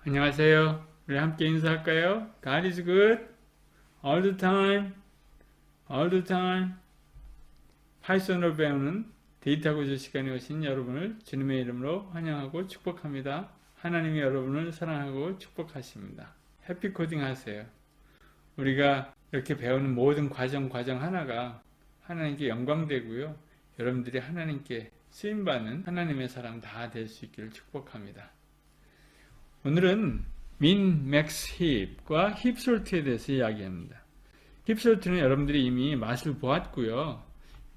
안녕하세요. 우리 함께 인사할까요? God is good all the time, all the time. 파이썬으로 배우는 데이터 구조 시간에 오신 여러분을 주님의 이름으로 환영하고 축복합니다. 하나님이 여러분을 사랑하고 축복하십니다. 해피 코딩 하세요. 우리가 이렇게 배우는 모든 과정 하나가 하나님께 영광되고요. 여러분들이 하나님께 쓰임받는 하나님의 사람 다 될 수 있기를 축복합니다. 오늘은 min, max, heap과 heap sort에 대해서 이야기합니다. heap sort는 여러분들이 이미 맛을 보았고요.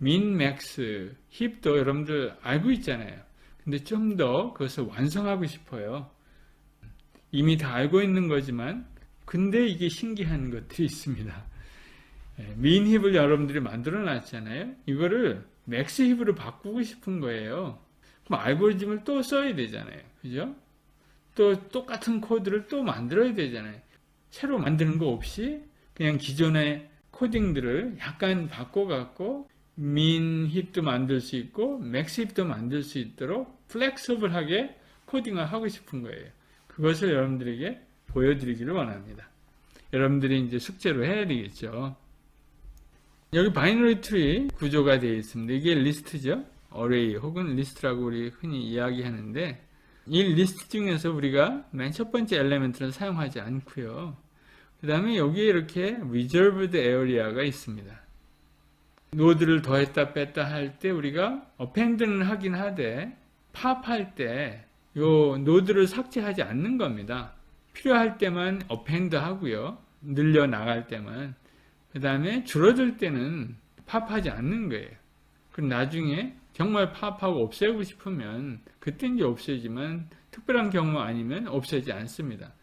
min, max, heap도 여러분들 알고 있잖아요. 근데 좀 더 그것을 완성하고 싶어요. 이미 다 알고 있는 거지만 근데 이게 신기한 것들이 있습니다. min, heap을 여러분들이 만들어 놨잖아요. 이거를 max, heap으로 바꾸고 싶은 거예요. 그럼 알고리즘을 또 써야 되잖아요. 그죠? 또 똑같은 코드를 또 만들어야 되잖아요. 새로 만드는 거 없이 그냥 기존의 코딩들을 약간 바꿔갖고 min heap도 만들 수 있고 max heap도 만들 수 있도록 플렉서블하게 코딩을 하고 싶은 거예요. 그것을 여러분들에게 보여드리기를 원합니다. 여러분들이 이제 숙제로 해야 되겠죠. 여기 바이너리 트리 구조가 되어 있습니다. 이게 리스트죠. array 혹은 리스트라고 우리 흔히 이야기하는데 이 리스트 중에서 우리가 맨 첫 번째 엘리멘트는 사용하지 않고요. 그 다음에 여기에 이렇게 reserved area가 있습니다. 노드를 더했다 뺐다 할 때 우리가 append는 하긴 하되 팝할 때 요 노드를 삭제하지 않는 겁니다. 필요할 때만 append 하고요. 늘려 나갈 때만. 그 다음에 줄어들 때는 팝하지 않는 거예요. 그럼 나중에 정말 팝하고 없애고 싶으면 그때 이제 없애지만 특별한 경우 아니면 없애지 않습니다.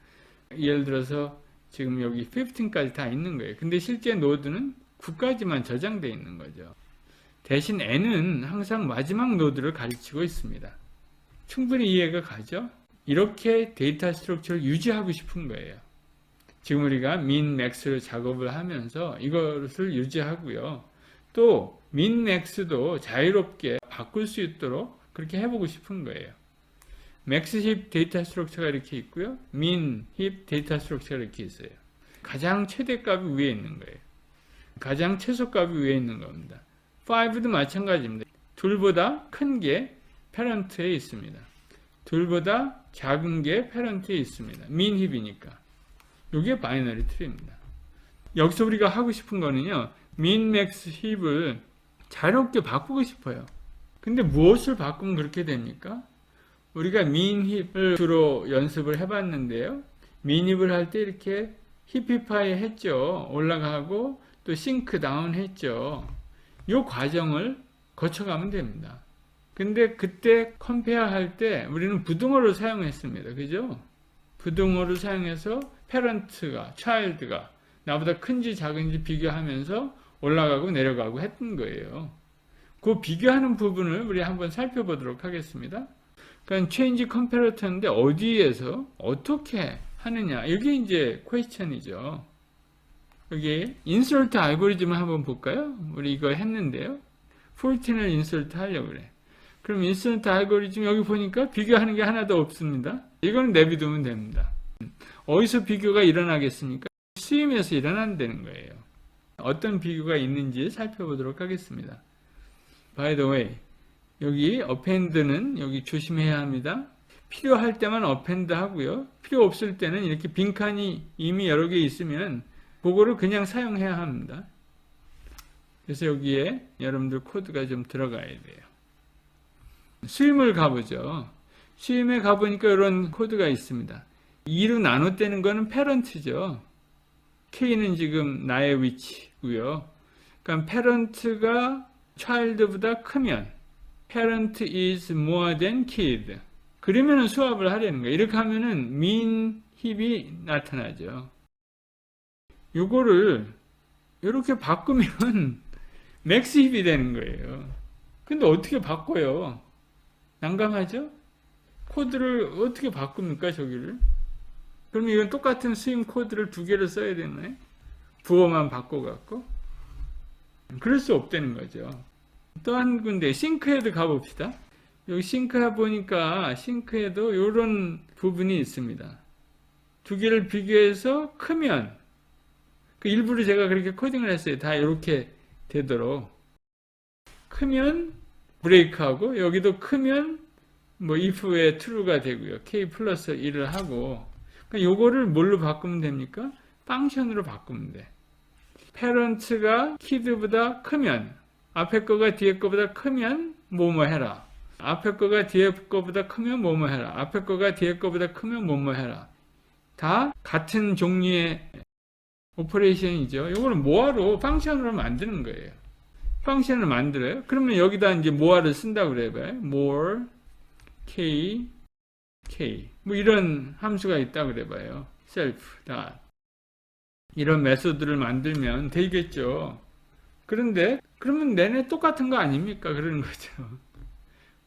예를 들어서 지금 여기 15까지 다 있는 거예요. 근데 실제 노드는 9까지만 저장되어 있는 거죠. 대신 n은 항상 마지막 노드를 가르치고 있습니다. 충분히 이해가 가죠? 이렇게 데이터 스트럭처를 유지하고 싶은 거예요. 지금 우리가 min, max를 작업을 하면서 이것을 유지하고요. 또 min, max도 자유롭게 바꿀 수 있도록 그렇게 해보고 싶은 거예요. max heap 데이터 스트럭처가 이렇게 있고요. min heap 데이터 스트럭처가 이렇게 있어요. 가장 최대값이 위에 있는 거예요. 가장 최소값이 위에 있는 겁니다. 5도 마찬가지입니다. 둘보다 큰 게 패런트에 있습니다. 둘보다 작은 게 패런트에 있습니다. min heap이니까. 이게 바이너리 트리입니다. 여기서 우리가 하고 싶은 거는요. min, max, heap을 자유롭게 바꾸고 싶어요. 근데 무엇을 바꾸면 그렇게 됩니까? 우리가 min, heap을 주로 연습을 해봤는데요. min heap을 할 때 이렇게 heapify 했죠. 올라가고 또 싱크 다운 했죠. 이 과정을 거쳐가면 됩니다. 근데 그때 컴페어 할 때 우리는 부등호를 사용했습니다. 그죠? 부등호를 사용해서 패런트가, 차일드가 나보다 큰지 작은지 비교하면서 올라가고 내려가고 했던 거예요. 그 비교하는 부분을 우리 한번 살펴보도록 하겠습니다. 그러니까 change comparator인데 어디에서 어떻게 하느냐. 이게 이제 question이죠. 여기 insert 알고리즘을 한번 볼까요? 우리 이거 했는데요. 14을 insert 하려고 그래. 그럼 insert 알고리즘 여기 보니까 비교하는 게 하나도 없습니다. 이건 내비두면 됩니다. 어디서 비교가 일어나겠습니까? 수임에서 일어난다는 거예요. 어떤 비교가 있는지 살펴보도록 하겠습니다. By the way, 여기 append는 여기 조심해야 합니다. 필요할 때만 append 하고요. 필요 없을 때는 이렇게 빈칸이 이미 여러 개 있으면 그거를 그냥 사용해야 합니다. 그래서 여기에 여러분들 코드가 좀 들어가야 돼요. 수임을 가보죠. 수임에 가보니까 이런 코드가 있습니다. 2로 나눴다는 거는 패런트죠. K는 지금 나의 위치고요. 그러니까 패런트가 child보다 크면 parent is more than kid. 그러면은 수합을 하려는 거예요. 이렇게 하면은 min heap이 나타나죠. 요거를 이렇게 바꾸면 맥스 힙이 되는 거예요. 근데 어떻게 바꿔요? 난감하죠? 코드를 어떻게 바꿉니까, 저기를? 그럼 이건 똑같은 스윙 코드를 두 개를 써야 되나요? 부호만 바꿔갖고? 그럴 수 없다는 거죠. 또 한 군데, 싱크헤드 가봅시다. 여기 싱크헤드 보니까, 싱크헤드 이런 부분이 있습니다. 두 개를 비교해서 크면, 그 일부러 제가 그렇게 코딩을 했어요. 다 이렇게 되도록. 크면 브레이크하고, 여기도 크면 뭐 if의 true가 되고요. k 플러스 1을 하고, 그러니까 요거를 뭘로 바꾸면 됩니까? 펑션으로 바꾸면 돼. parent가 kid보다 크면, 앞에 거가 뒤에 거보다 크면 뭐뭐 해라. 앞에 거가 뒤에 거보다 크면 뭐뭐 해라. 앞에 거가 뒤에 거보다 크면 뭐뭐 해라. 다 같은 종류의 오퍼레이션이죠. 요거를 뭐하러 펑션으로 만드는 거예요. 펑션을 만들어요. 그러면 여기다 이제 뭐하를 쓴다고 그래봐요. more k 뭐 이런 함수가 있다고 그래봐요. self dot 이런 메소드를 만들면 되겠죠. 그런데 그러면 내내 똑같은 거 아닙니까? 그러는 거죠.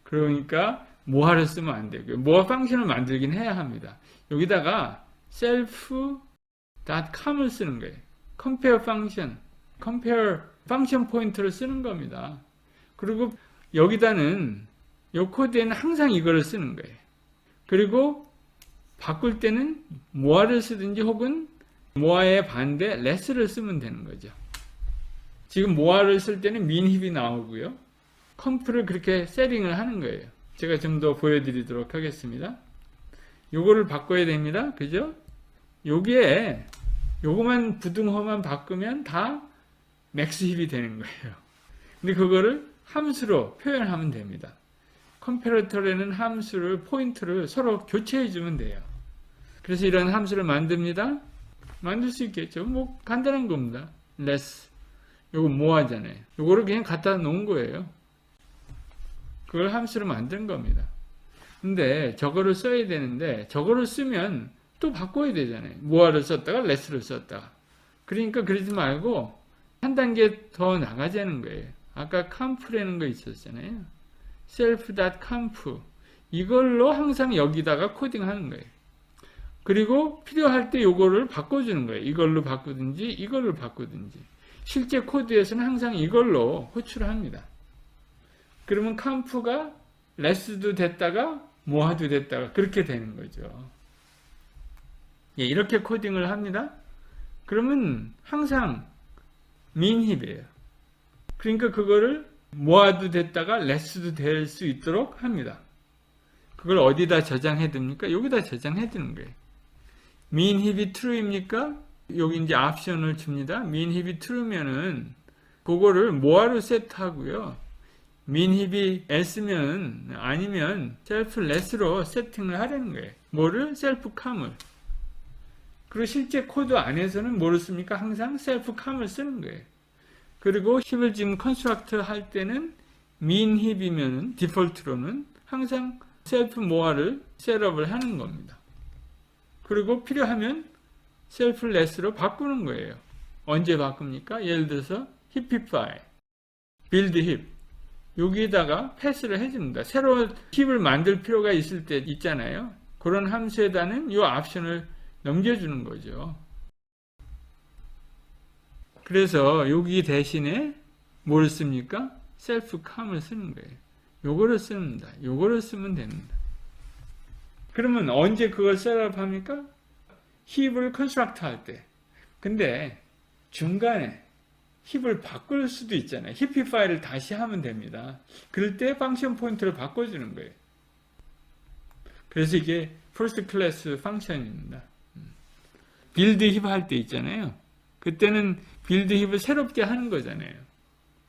그러니까 뭐하를 쓰면 안 되고요. 뭐하 펑션을 만들긴 해야 합니다. 여기다가 self.com을 쓰는 거예요. compare function, compare function 포인트를 쓰는 겁니다. 그리고 여기다는 이 코드에는 항상 이거를 쓰는 거예요. 그리고 바꿀 때는 뭐하를 쓰든지 혹은 뭐하의 반대 less를 쓰면 되는 거죠. 지금 뭐하를 쓸 때는 min힙이 나오고요. 컴프를 그렇게 세팅을 하는 거예요. 제가 좀 더 보여드리도록 하겠습니다. 요거를 바꿔야 됩니다. 그죠? 요게 요거만 부등호만 바꾸면 다 맥스힙이 되는 거예요. 근데 그거를 함수로 표현하면 됩니다. 컴패러터라는 함수를 포인트를 서로 교체해 주면 돼요. 그래서 이런 함수를 만듭니다. 만들 수 있겠죠. 뭐 간단한 겁니다. less 요거 뭐 하잖아요. 요거를 그냥 갖다 놓은 거예요. 그걸 함수로 만든 겁니다. 근데 저거를 써야 되는데 저거를 쓰면 또 바꿔야 되잖아요. 뭐하를 썼다가 less를 썼다가. 그러니까 그러지 말고 한 단계 더 나가자는 거예요. 아까 comp라는 거 있었잖아요. self.conf 이걸로 항상 여기다가 코딩하는 거예요. 그리고 필요할 때 요거를 바꿔주는 거예요. 이걸로 바꾸든지 이걸로 바꾸든지. 실제 코드에서는 항상 이걸로 호출을 합니다. 그러면 conf가 less도 됐다가 뭐하도 됐다가 그렇게 되는 거죠. 예, 이렇게 코딩을 합니다. 그러면 항상 min힙이에요. 그러니까 그거를 뭐하도 됐다가 less도 될 수 있도록 합니다. 그걸 어디다 저장해 둡니까? 여기다 저장해 두는 거예요. min힙이 true입니까? 여기 이제 옵션을 줍니다. min힙이 true면은 그거를 뭐하로 세트하고요. min힙이 else면 아니면 self-less로 세팅을 하려는 거예요. 뭐를? self-com을. 그리고 실제 코드 안에서는 뭐를 씁니까? 항상 self-com을 쓰는 거예요. 그리고 힙을 지금 컨스트럭트 할 때는 min힙이면 디폴트로는 항상 self more를 셋업을 하는 겁니다. 그리고 필요하면 self-less로 바꾸는 거예요. 언제 바꿉니까? 예를 들어서 hipify, build hip 여기다가 패스를 해줍니다. 새로운 힙을 만들 필요가 있을 때 있잖아요. 그런 함수에다는 이 옵션을 넘겨주는 거죠. 그래서 여기 대신에 뭘 씁니까? self-com을 쓰는 거예요. 요거를 씁니다. 요거를 쓰면 됩니다. 그러면 언제 그걸 셋업합니까? 힙을 컨스트럭트 할 때. 근데 중간에 힙을 바꿀 수도 있잖아요. hipify를 다시 하면 됩니다. 그럴 때 펑션 포인트를 바꿔주는 거예요. 그래서 이게 first class 펑션입니다. 빌드 힙 할 때 있잖아요. 그때는 빌드 힙을 새롭게 하는 거잖아요.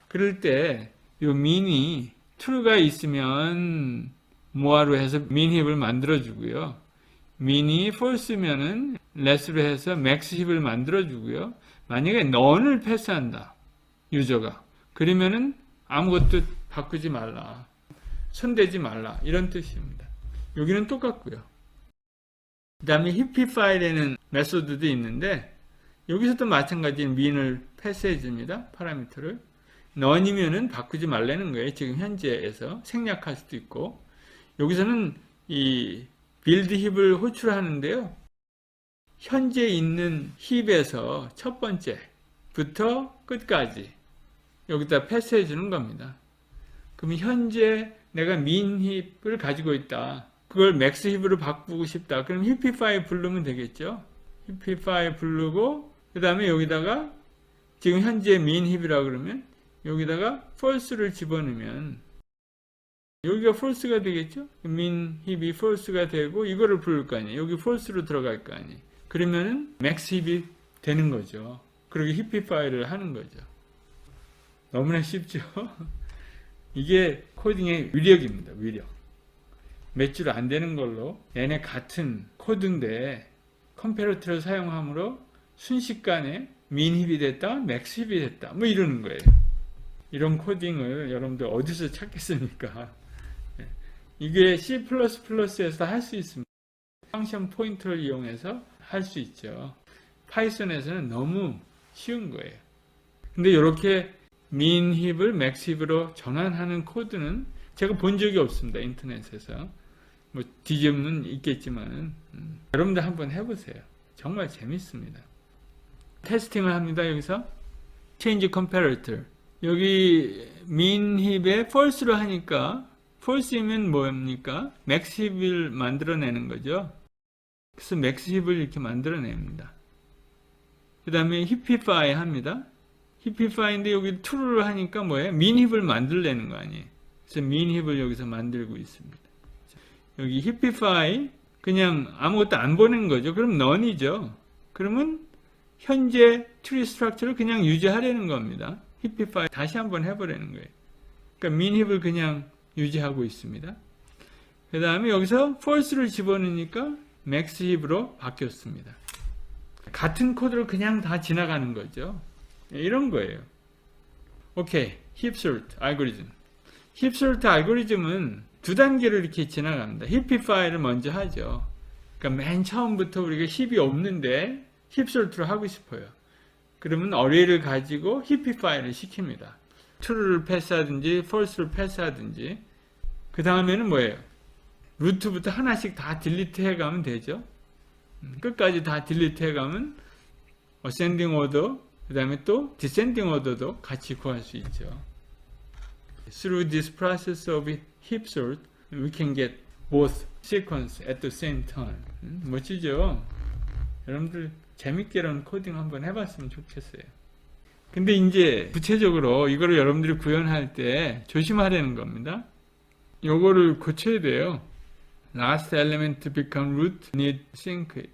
그럴 때 요 min이 true가 있으면 뭐하로 해서 min 힙을 만들어 주고요. min이 false면은 less로 해서 max 힙을 만들어 주고요. 만약에 none을 패스한다. 유저가. 그러면은 아무것도 바꾸지 말라. 손대지 말라. 이런 뜻입니다. 여기는 똑같고요. 그 다음에 hipify라는 메소드도 있는데 여기서도 마찬가지로 민을 패스해 줍니다. 파라미터를. none이면은 바꾸지 말라는 거예요. 지금 현재에서 생략할 수도 있고. 여기서는 이 빌드 힙을 호출하는데요. 현재 있는 힙에서 첫 번째부터 끝까지 여기다 패스해 주는 겁니다. 그럼 현재 내가 민 힙을 가지고 있다. 그걸 맥스 힙으로 바꾸고 싶다. 그럼 힙ify 부르면 되겠죠. 힙ify 부르고 그 다음에 여기다가 지금 현재 민 힙이라고 그러면 여기다가 false를 집어넣으면 여기가 false가 되겠죠. 민 힙이 false가 되고 이거를 부를 거 아니에요. 여기 false로 들어갈 거 아니에요. 그러면은 max 힙이 되는 거죠. 그리고 힙ify를 하는 거죠. 너무나 쉽죠. 이게 코딩의 위력입니다. 위력. 몇 줄 안 되는 걸로 얘네 같은 코드인데 컴패러터를 사용함으로 순식간에 민힙이 됐다, 맥스힙이 됐다 뭐 이러는 거예요. 이런 코딩을 여러분들 어디서 찾겠습니까? 이게 C++에서 할 수 있습니다. 펑션 포인터를 이용해서 할 수 있죠. 파이썬에서는 너무 쉬운 거예요. 근데 이렇게 민힙을 맥스힙으로 전환하는 코드는 제가 본 적이 없습니다. 인터넷에서. 뭐 뒤집는 있겠지만 여러분들 한번 해보세요. 정말 재밌습니다. 테스팅을 합니다. 여기서 change comparator 여기 민힙에 false로 하니까 false이면 뭡니까? max힙을 만들어내는 거죠. 그래서 max힙을 이렇게 만들어냅니다. 그 다음에 힙ify 합니다. 힙ify인데 여기 true를 하니까 뭐예요? 민힙을 만들려는 거 아니에요. 그래서 민힙을 여기서 만들고 있습니다. 여기 힙ify 그냥 아무것도 안 보낸 거죠. 그럼 none이죠. 그러면 현재 tree structure를 그냥 유지하려는 겁니다. 힙ify 다시 한번 해보려는 거예요. 그러니까 민힙을 그냥 유지하고 있습니다. 그 다음에 여기서 false를 집어넣으니까 max힙으로 바뀌었습니다. 같은 코드를 그냥 다 지나가는 거죠. 이런 거예요. 오케이, 힙솔트 알고리즘. 힙솔트 알고리즘은 두 단계로 이렇게 지나갑니다. 힙ify를 먼저 하죠. 그러니까 맨 처음부터 우리가 힙이 없는데 힙솔트를 하고 싶어요. 그러면 어레이를 가지고 힙ify를 시킵니다. true를 패스하든지 false를 패스하든지. 그 다음에는 뭐예요? 루트부터 하나씩 다 딜리트 해가면 되죠. 끝까지 다 딜리트 해가면 ascending order 그 다음에 또 descending order도 같이 구할 수 있죠. Through this process of heap sort, we can get both sequence at the same time. 멋지죠? 여러분들 재밌게는 코딩 한번 해봤으면 좋겠어요. 근데 이제 구체적으로 이거를 여러분들이 구현할 때 조심하라는 겁니다. 요거를 고쳐야 돼요. Last element become root, need sync.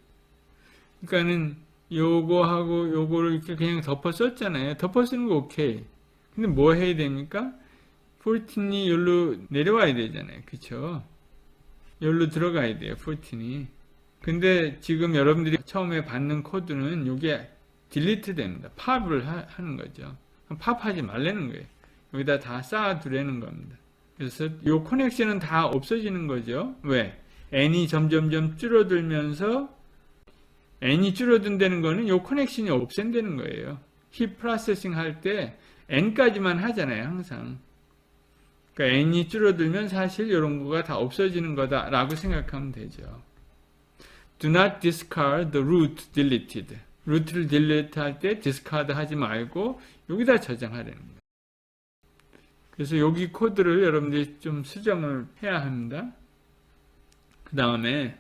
그러니까는 요거하고 요거를 이렇게 그냥 덮어 썼잖아요. 덮어 쓰는 거 오케이. 근데 뭐 해야 됩니까? 14이 여기로 내려와야 되잖아요. 그쵸? 여기로 들어가야 돼요. 14이. 근데 지금 여러분들이 처음에 받는 코드는 요게 딜리트 됩니다. 팝을 하는 거죠. 팝하지 말라는 거예요. 여기다 다 쌓아두라는 겁니다. 그래서 요 커넥션은 다 없어지는 거죠. 왜? n이 점점점 줄어들면서 n이 줄어든다는 거는 요 커넥션이 없앤다는 거예요. 힙 프로세싱 할 때 n까지만 하잖아요. 항상. 그러니까 n이 줄어들면 사실 이런 거가 다 없어지는 거다라고 생각하면 되죠. Do not discard the root deleted. 루트를 딜리트 할 때 discard 하지 말고 여기다 저장하라는 거예요. 그래서 여기 코드를 여러분들이 좀 수정을 해야 합니다. 그 다음에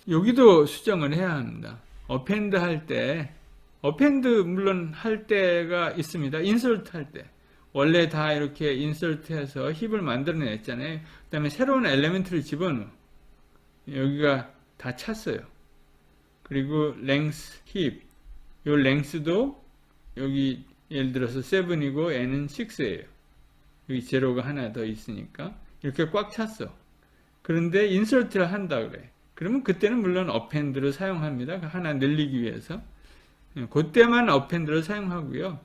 여기도 수정을 해야 합니다. append 할 때 append 물론 할 때가 있습니다. insert 할 때 원래 다 이렇게 인설트해서 힙을 만들어냈잖아요. 그 다음에 새로운 엘리멘트를 집어넣어. 여기가 다 찼어요. 그리고 length 힙. 요 length도 여기 예를 들어서 7이고 n은 6예요. 여기 제로가 하나 더 있으니까 이렇게 꽉 찼어. 그런데 인설트를 한다 그래. 그러면 그때는 물론 append를 사용합니다. 하나 늘리기 위해서. 그때만 append를 사용하고요.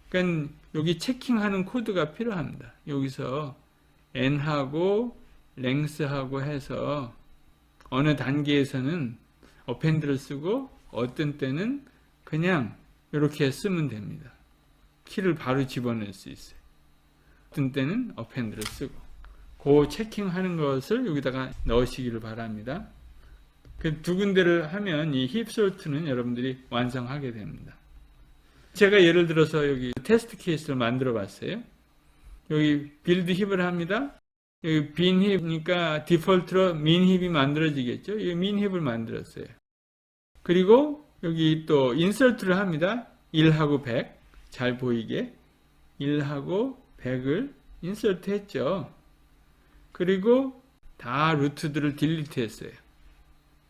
그러니까 여기 체킹하는 코드가 필요합니다. 여기서 n하고 length하고 해서 어느 단계에서는 append를 쓰고 어떤 때는 그냥 이렇게 쓰면 됩니다. 키를 바로 집어넣을 수 있어요. 어떤 때는 어펜드를 쓰고 그 체킹하는 것을 여기다가 넣으시기를 바랍니다. 그 두 군데를 하면 이 힙솔트는 여러분들이 완성하게 됩니다. 제가 예를 들어서 여기 테스트 케이스를 만들어 봤어요. 여기 빌드 힙을 합니다. 여기 빈 힙이니까 디폴트로 민 힙이 만들어지겠죠. 이 민 힙을 만들었어요. 그리고 여기 또 인설트를 합니다. 1하고 100 잘 보이게 1하고 100을 인설트 했죠. 그리고 다 루트들을 딜리트 했어요.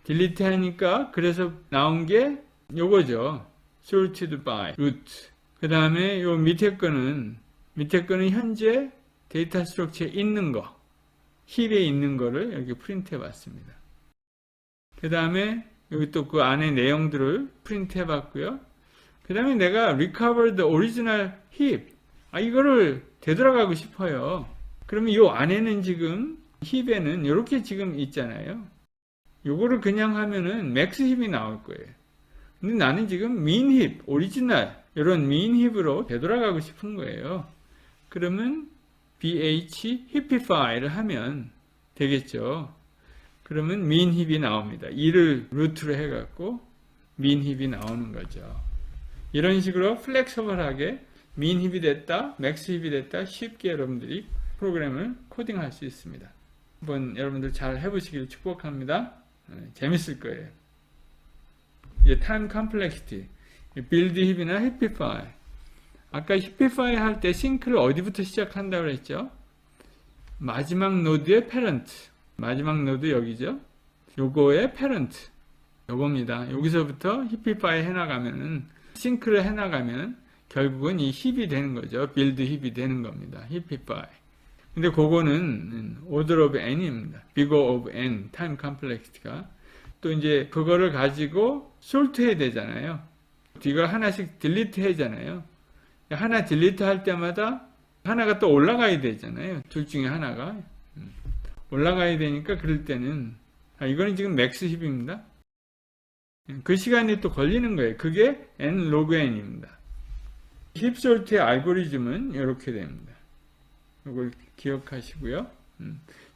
딜리트 하니까 그래서 나온 게 요거죠. sorted by root. 그 다음에 요 밑에 거는 현재 데이터 스트럭처에 있는 거, 힙에 있는 거를 이렇게 프린트 해 봤습니다. 그 다음에 여기 또 그 안에 내용들을 프린트 해 봤고요. 그 다음에 내가 recover the original heap. 이거를 되돌아가고 싶어요. 그러면 요 안에는 지금 힙에는 이렇게 지금 있잖아요. 요거를 그냥 하면은 맥스 힙이 나올 거예요. 근데 나는 지금 민 힙, 오리지널 이런 민 힙으로 되돌아가고 싶은 거예요. 그러면 bh hipify를 하면 되겠죠. 그러면 민 힙이 나옵니다. 2를 루트로 해갖고 민 힙이 나오는 거죠. 이런 식으로 플렉서블하게 민 힙이 됐다, 맥스 힙이 됐다 쉽게 여러분들이 프로그램을 코딩할 수 있습니다. 한번 여러분들 잘 해보시길 축복합니다. 재밌을 거예요. 이제 time complexity, build 힙이나 hipify. 아까 hipify 할 때 싱크를 어디부터 시작한다고 그랬죠? 마지막 노드의 parent. 마지막 노드 여기죠? 요거의 parent. 요겁니다. 여기서부터 hipify 해나가면은, 싱크를 해나가면 결국은 이 힙이 되는 거죠. build 힙이 되는 겁니다. hipify. 근데 그거는 order of n입니다. big O of n, time complexity가. 또 이제 그거를 가지고 sort 해야 되잖아요. 이걸 하나씩 딜리트 해야잖아요. 하나 딜리트 할 때마다 하나가 또 올라가야 되잖아요. 둘 중에 하나가. 올라가야 되니까 그럴 때는, 이거는 지금 맥스 힙입니다. 그 시간이 또 걸리는 거예요. 그게 n log n입니다. 힙 솔트의 알고리즘은 이렇게 됩니다. 이걸 기억하시고요.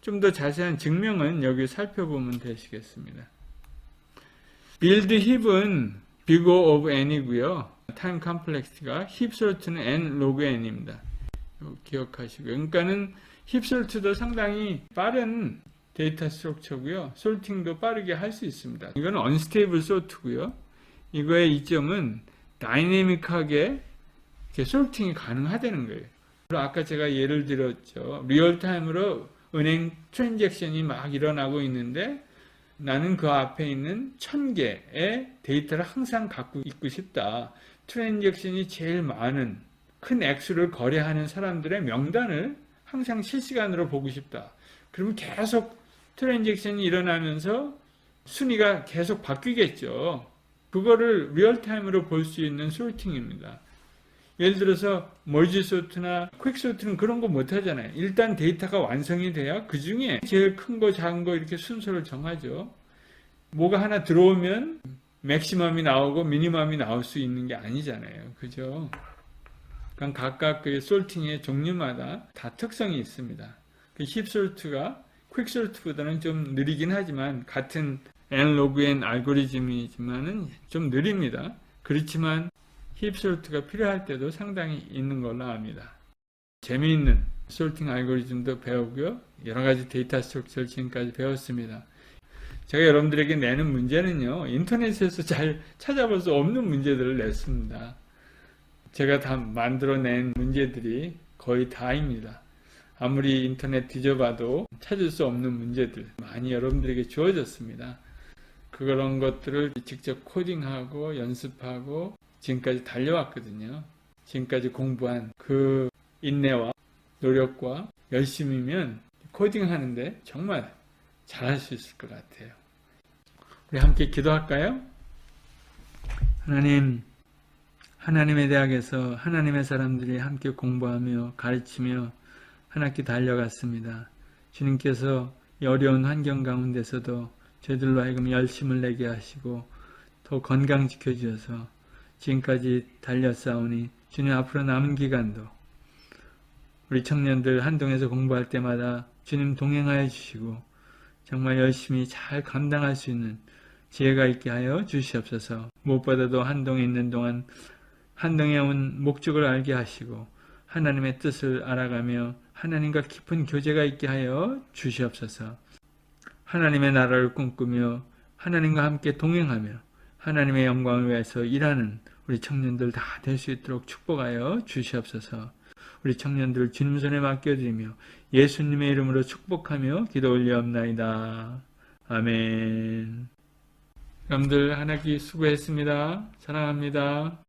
좀 더 자세한 증명은 여기 살펴보면 되시겠습니다. build 힙은 big O of n이고요. time complexity가 힙 솔트는 n log n입니다. 기억하시고요. 그러니까는 힙 솔트도 상당히 빠른 데이터 스트럭처고요. 솔팅도 빠르게 할 수 있습니다. 이거는 unstable sort고요. 이거의 이점은 다이내믹하게 솔팅이 가능하다는 거예요. 아까 제가 예를 들었죠. 리얼타임으로 은행 트랜잭션이 막 일어나고 있는데 나는 그 앞에 있는 1000개의 데이터를 항상 갖고 있고 싶다. 트랜잭션이 제일 많은 큰 액수를 거래하는 사람들의 명단을 항상 실시간으로 보고 싶다. 그러면 계속 트랜잭션이 일어나면서 순위가 계속 바뀌겠죠. 그거를 리얼타임으로 볼 수 있는 소팅입니다. 예를 들어서 머지 소트나 퀵 소트는 그런 거 못 하잖아요. 일단 데이터가 완성이 돼야 그 중에 제일 큰 거, 작은 거 이렇게 순서를 정하죠. 뭐가 하나 들어오면 맥시멈이 나오고 미니멈이 나올 수 있는 게 아니잖아요. 그죠? 그러니까 각각 그 솔팅의 종류마다 다 특성이 있습니다. 그 힙 솔트가 퀵 솔트보다는 좀 느리긴 하지만 같은 n log n 알고리즘이지만은 좀 느립니다. 그렇지만 힙 솔트가 필요할 때도 상당히 있는 걸로 압니다. 재미있는 솔팅 알고리즘도 배우고요. 여러 가지 데이터 스트럭처를 지금까지 배웠습니다. 제가 여러분들에게 내는 문제는요. 인터넷에서 잘 찾아볼 수 없는 문제들을 냈습니다. 제가 다 만들어낸 문제들이 거의 다입니다. 아무리 인터넷 뒤져봐도 찾을 수 없는 문제들 많이 여러분들에게 주어졌습니다. 그런 것들을 직접 코딩하고 연습하고 지금까지 달려왔거든요. 지금까지 공부한 그 인내와 노력과 열심이면 코딩하는데 정말 잘할 수 있을 것 같아요. 우리 함께 기도할까요? 하나님, 하나님의 대학에서 하나님의 사람들이 함께 공부하며 가르치며 한 학기 달려갔습니다. 주님께서 이 어려운 환경 가운데서도 저희들로 하여금 열심을 내게 하시고 더 건강 지켜주셔서 지금까지 달렸사오니 주님 앞으로 남은 기간도 우리 청년들 한동에서 공부할 때마다 주님 동행하여 주시고 정말 열심히 잘 감당할 수 있는 지혜가 있게 하여 주시옵소서. 무엇보다도 한동에 있는 동안 한동에 온 목적을 알게 하시고 하나님의 뜻을 알아가며 하나님과 깊은 교제가 있게 하여 주시옵소서. 하나님의 나라를 꿈꾸며 하나님과 함께 동행하며 하나님의 영광을 위해서 일하는 우리 청년들 다 될 수 있도록 축복하여 주시옵소서. 우리 청년들 주님 손에 맡겨드리며 예수님의 이름으로 축복하며 기도 올리옵나이다. 아멘. 여러분들 한 학기 수고했습니다. 사랑합니다.